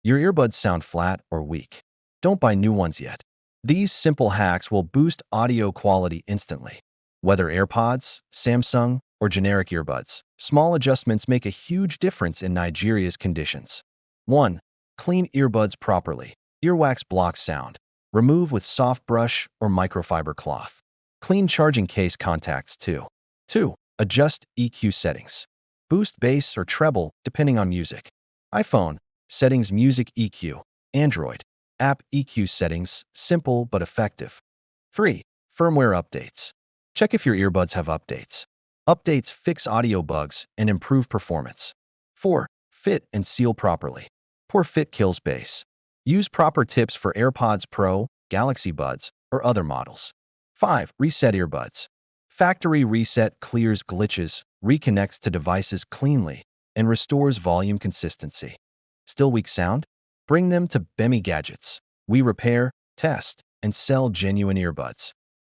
Your earbuds sound flat or weak. Don't buy new ones yet. These simple hacks will boost audio quality instantly. Whether AirPods, Samsung, or generic earbuds, small adjustments make a huge difference in Nigeria's conditions. 1. Clean earbuds properly. Earwax blocks sound. Remove with soft brush or microfiber cloth. Clean charging case contacts too. 2. Adjust EQ settings. Boost bass or treble depending on music. iPhone, settings music EQ. Android, app EQ settings, simple but effective. 3. Firmware updates. Check if your earbuds have updates. Updates fix audio bugs and improve performance. 4. Fit and seal properly. Poor fit kills bass. Use proper tips for AirPods Pro, Galaxy Buds, or other models. 5. Reset earbuds. Factory reset clears glitches, reconnects to devices cleanly, and restores volume consistency. Still weak sound? Bring them to Bemi Gadgets. We repair, test, and sell genuine earbuds.